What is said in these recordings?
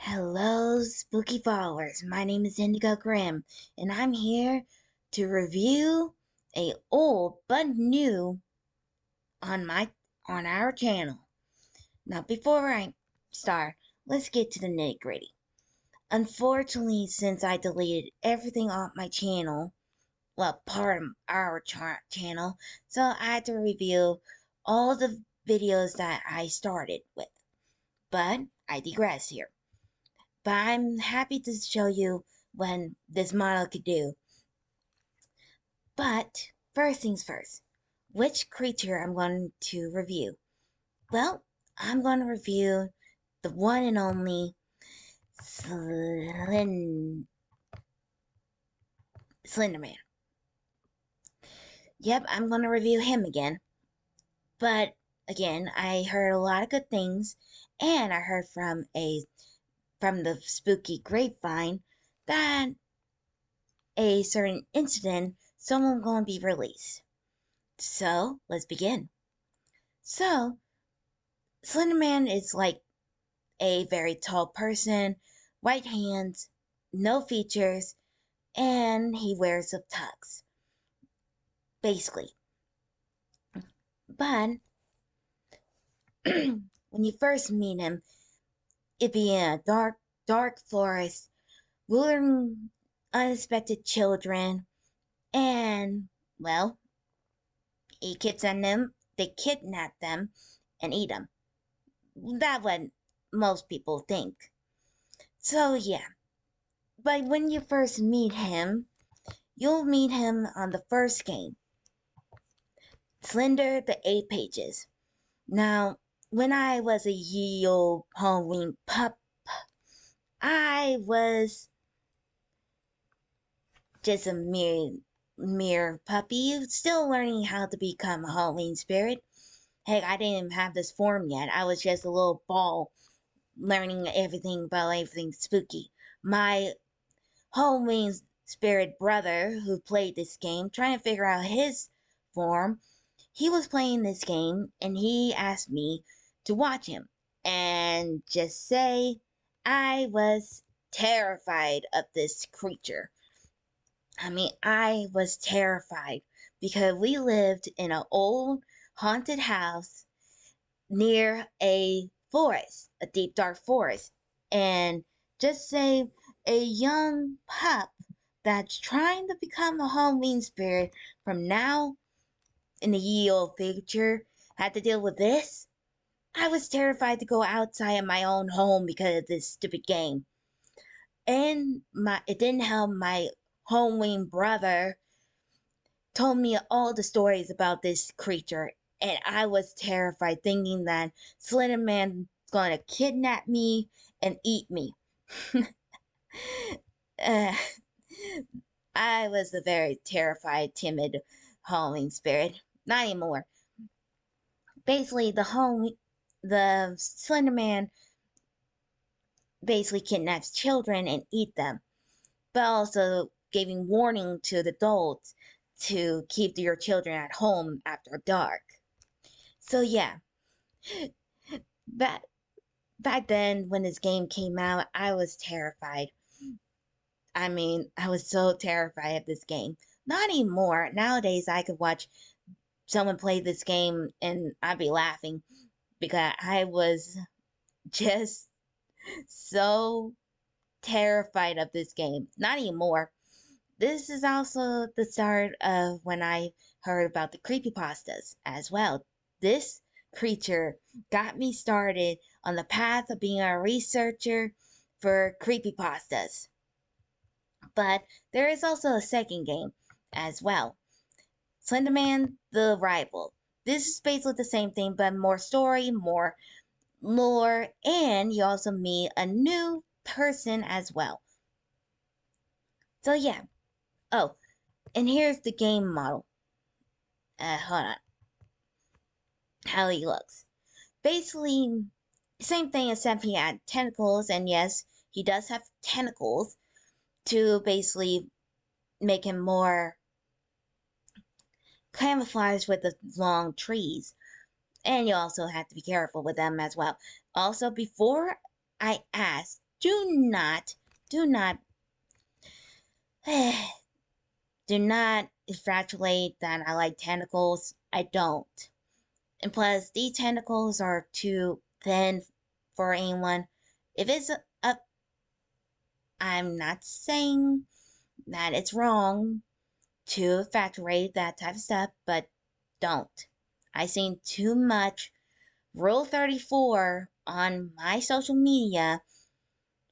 Hello, spooky followers. My name is Indigo Grimm, and I'm here to review a old but new on our channel. Now, before I start, let's get to the nitty-gritty. Unfortunately, since I deleted everything off my channel, well, part of our channel, so I had to review all the videos that I started with. But I digress here. But I'm happy to show you what this model could do. But first things first, which creature I'm going to review? Well, I'm going to review the one and only Slenderman. Yep, I'm going to review him again. But again, I heard a lot of good things, and I heard from the spooky grapevine that a certain incident, someone going to be released. So, let's begin. So, Slenderman is like a very tall person, white hands, no features, and he wears a tux. Basically. But, when you first meet him, it'd be in a dark forest, luring unexpected children, and, well, they kidnap them, and eat them. That's what most people think. So, yeah. But when you first meet him, you'll meet him on the first game, Slender the 8 Pages. Now, when I was a ye old Halloween pup, I was just a mere puppy, still learning how to become a Halloween spirit. Heck, I didn't even have this form yet. I was just a little ball learning everything about everything spooky. My Halloween spirit brother, who played this game, trying to figure out his form, he was playing this game and he asked me to watch him. And just say, I was terrified of this creature. I was terrified because we lived in an old haunted house near a forest, a deep dark forest. And just say a young pup that's trying to become a Halloween spirit from now in the ye old future had to deal with this. I was terrified to go outside of my own home because of this stupid game. And it didn't help, my Halloween brother told me all the stories about this creature, and I was terrified, thinking that Slenderman's gonna kidnap me and eat me. uh, I was a very terrified, timid Halloween spirit. Not anymore. Basically, the Slenderman basically kidnaps children and eat them, but also giving warning to the adults to keep your children at home after dark. So yeah, back back then when this game came out, I was terrified. I was so terrified of this game. Not anymore. Nowadays, I could watch someone play this game and I'd be laughing because I was just so terrified of this game. Not anymore. This is also the start of when I heard about the creepypastas as well. This creature got me started on the path of being a researcher for creepypastas. But there is also a second game as well. Slenderman the Rival. This is basically the same thing, but more story, more lore, and you also meet a new person as well. So yeah. Oh, and here's the game model. Hold on. How he looks. Basically, same thing except he had tentacles, and yes, he does have tentacles to basically make him more camouflaged with the long trees. And you also have to be careful with them as well. Also, before I ask do not, do not, do not infatuate that I like tentacles. I don't. And plus, these tentacles are too thin for anyone. If it's up, I'm not saying that it's wrong to infatuate that type of stuff, but don't. I seen too much Rule 34 on my social media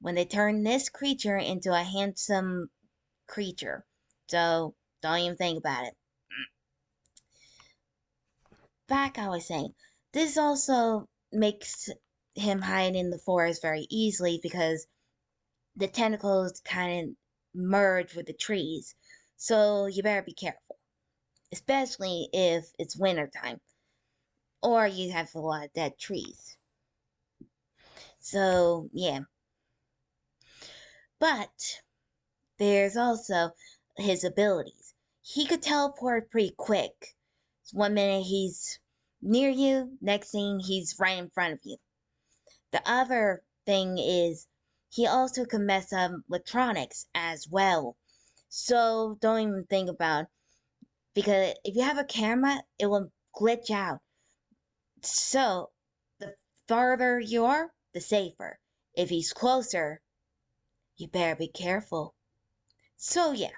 when they turn this creature into a handsome creature. So don't even think about it. Back, I was saying, this also makes him hide in the forest very easily because the tentacles kind of merge with the trees. So you better be careful, especially if it's wintertime or you have a lot of dead trees. So, yeah. But there's also his abilities. He could teleport pretty quick. One minute he's near you, next thing he's right in front of you. The other thing is he also can mess up electronics as well. So don't even think about it, because if you have a camera, it will glitch out. So the farther you are, the safer. If he's closer, you better be careful. So yeah.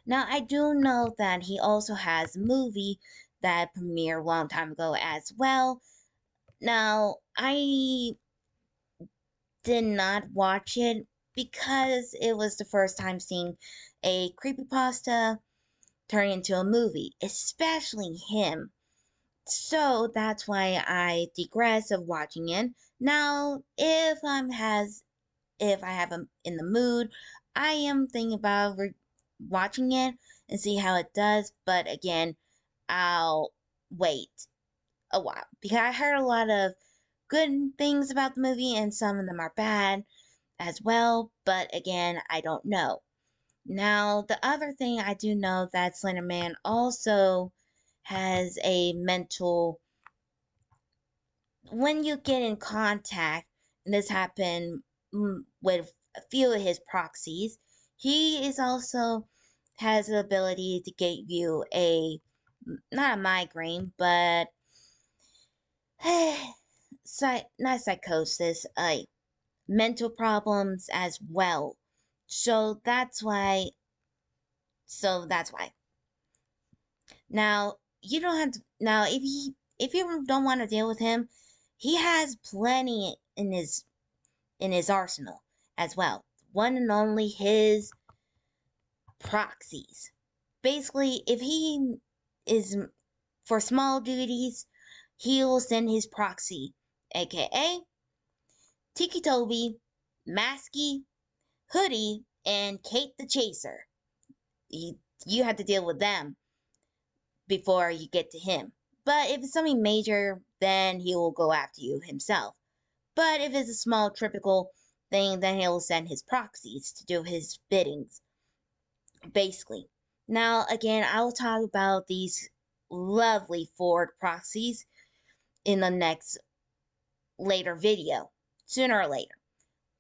Now I do know that he also has a movie that premiered a long time ago as well. Now I did not watch it because it was the first time seeing a creepypasta turn into a movie, especially him. So that's why I digress of watching it. Now, if I have him in the mood, I am thinking about watching it and see how it does. But again, I'll wait a while because I heard a lot of good things about the movie and some of them are bad as well. But again, I don't know. Now, the other thing I do know that Slenderman also has a mental. When you get in contact, and this happened with a few of his proxies, he is also has the ability to get you a not a migraine, but not psychosis, mental problems as well. So that's why. So that's why. Now you don't have to. Now if you don't want to deal with him, he has plenty in his arsenal as well. One and only his proxies. Basically, if he is for small duties, he will send his proxy, aka Tiki Toby, Masky, Hoodie, and Kate the Chaser. You have to deal with them before you get to him. But if it's something major, then he will go after you himself. But if it's a small typical thing, then he'll send his proxies to do his biddings, basically. Now, again, I will talk about these lovely Ford proxies in the next later video, sooner or later.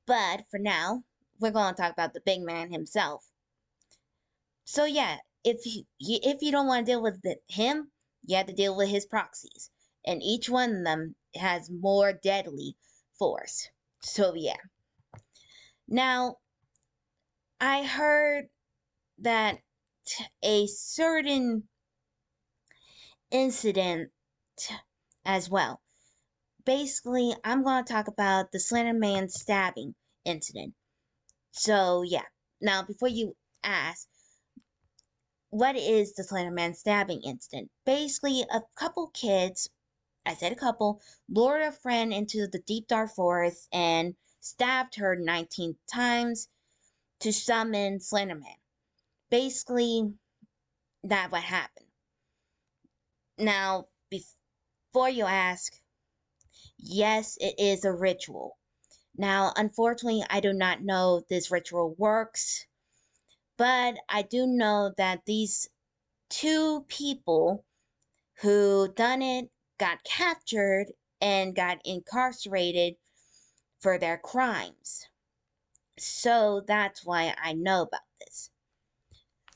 But for now, we're going to talk about the big man himself. So yeah, if you don't want to deal with him, you have to deal with his proxies, and each one of them has more deadly force. So yeah. Now, I heard that a certain incident as well. Basically, I'm going to talk about the Slenderman stabbing incident. So yeah. Now, before you ask, what is the Slenderman stabbing incident? Basically, a couple kids, I said a couple, lured a friend into the deep dark forest and stabbed her 19 times to summon Slenderman. Basically, that's what happened. Now, before you ask, yes, it is a ritual. Now, unfortunately, I do not know this ritual works, but I do know that these two people who done it got captured and got incarcerated for their crimes. So that's why I know about this.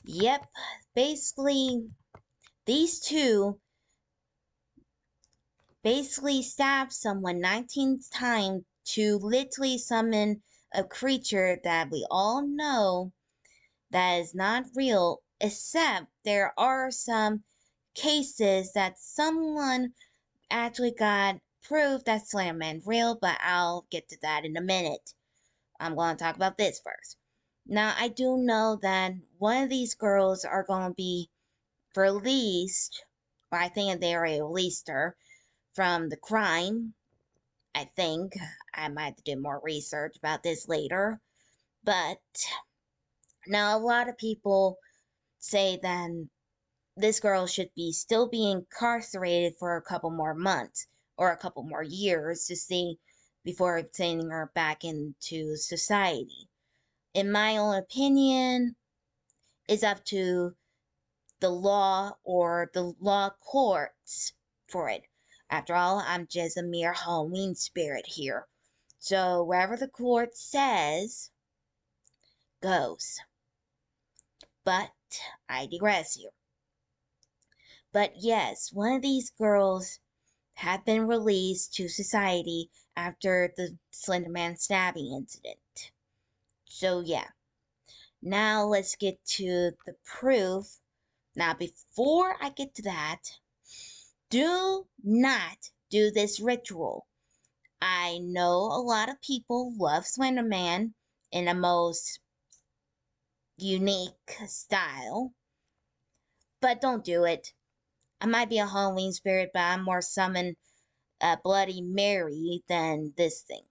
Yep, basically, these two stabbed someone 19 times to literally summon a creature that we all know that is not real, except there are some cases that someone actually got proof that Slenderman real, but I'll get to that in a minute. I'm going to talk about this first. Now, I do know that one of these girls are going to be released, or I think they already released her from the crime. I think I might have to do more research about this later. But now a lot of people say that this girl should still be incarcerated for a couple more months or a couple more years to see before sending her back into society. In my own opinion, it's up to the law or the law courts for it. After all, I'm just a mere Halloween spirit here. So wherever the court says goes. But I digress here. But yes, one of these girls have been released to society after the Slenderman stabbing incident. So yeah. Now let's get to the proof. Now before I get to that, do not do this ritual. I know a lot of people love Slenderman in a most unique style, but don't do it. I might be a Halloween spirit, but I'm more summon Bloody Mary than this thing.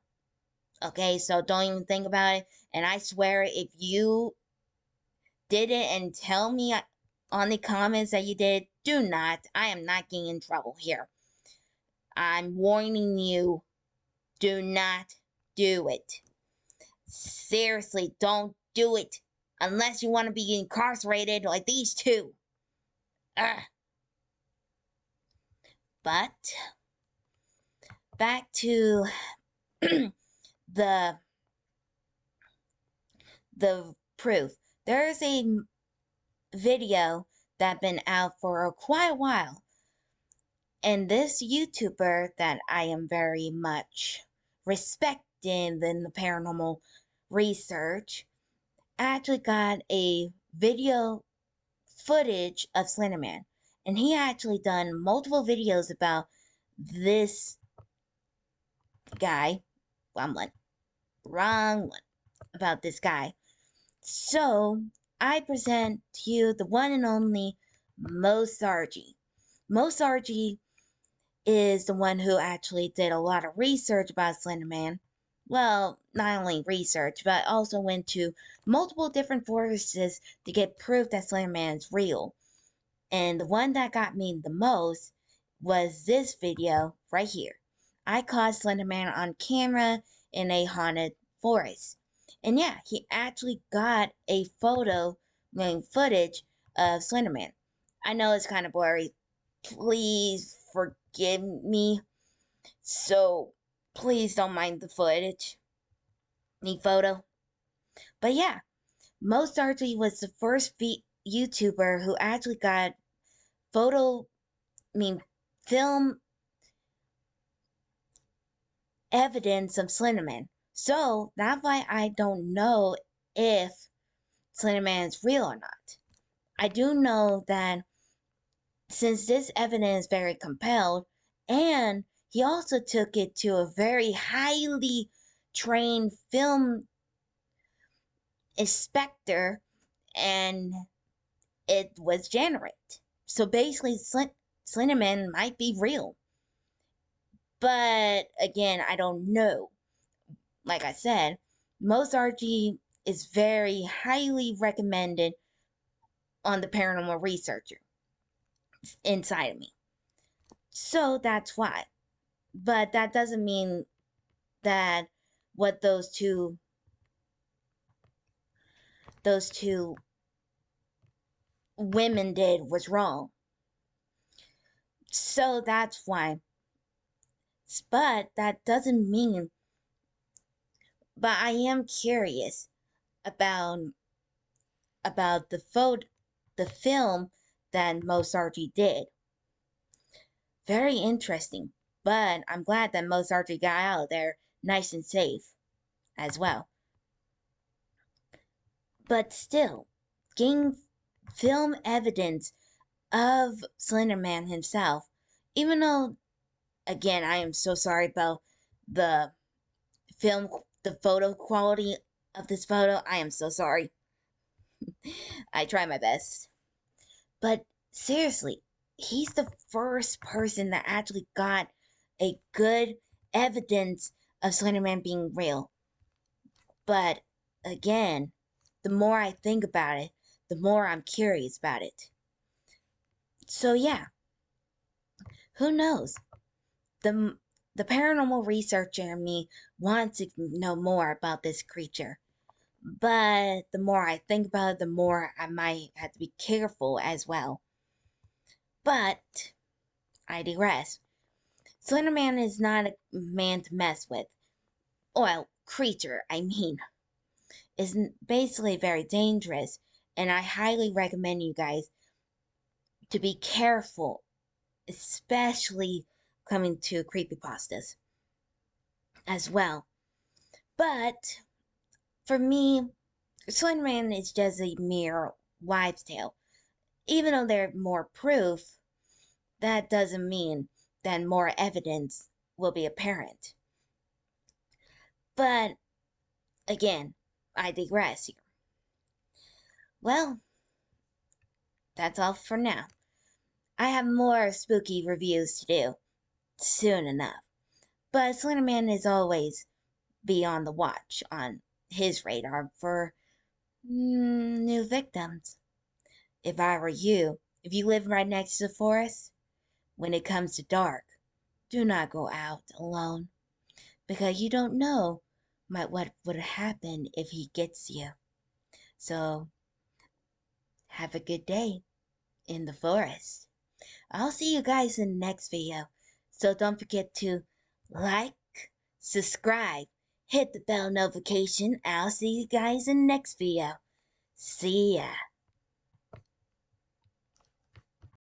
Okay, so don't even think about it. And I swear, if you did it and tell me on the comments that you did, do not. I am not getting in trouble here. I'm warning you, do not do it. Seriously, don't do it. Unless you want to be incarcerated like these two. Ugh. But, back to the proof. There's a video that been out for quite a while. And this YouTuber that I am very much respecting in the paranormal research actually got a video footage of Slenderman. And he actually done multiple videos about this guy. Wrong one. About this guy. So, I present to you the one and only Moe Sargi. Moe Sargi is the one who actually did a lot of research about Slenderman. Well, not only research, but also went to multiple different sources to get proof that Slenderman is real. And the one that got me the most was this video right here. I caught Slenderman on camera in a haunted forest. And yeah, he actually got a footage of Slenderman. I know it's kind of blurry. Please forgive me. So, please don't mind the footage. The photo. But yeah, Moe Sargi was the first YouTuber who actually got film evidence of Slenderman. So, that's why I don't know if Slenderman is real or not. I do know that since this evidence is very compelled, and he also took it to a very highly trained film inspector, and it was generate. So basically, Slenderman might be real. But again, I don't know. Like I said, Moe Sargi is very highly recommended on the paranormal researcher inside of me. So that's why. But that doesn't mean that what those two women did was wrong. So that's why. But that doesn't mean But I am curious about the film that Moe Sargi did. Very interesting. But I'm glad that Moe Sargi got out of there nice and safe as well. But still, getting film evidence of Slenderman himself, even though, again, I am so sorry about the the photo quality of this photo. I am so sorry. I try my best. But seriously, he's the first person that actually got a good evidence of Slenderman being real. But again, the more I think about it, the more I'm curious about it. So yeah, who knows? The the paranormal researcher in me wants to know more about this creature. But the more I think about it, the more I might have to be careful as well. But I digress. Slenderman is not a man to mess with. Well, creature, I mean. Is basically very dangerous, and I highly recommend you guys to be careful, especially coming to creepypastas as well. But for me, Slenderman is just a mere wives' tale. Even though there's more proof, that doesn't mean that more evidence will be apparent. But again, I digress here. Well, that's all for now. I have more spooky reviews to do soon enough. But Slenderman is always be on the watch on his radar for new victims. If I were you, if you live right next to the forest, when it comes to dark, do not go out alone, because you don't know what would happen if he gets you. So, have a good day in the forest. I'll see you guys in the next video. So don't forget to like, subscribe, hit the bell notification. I'll see you guys in the next video. See ya.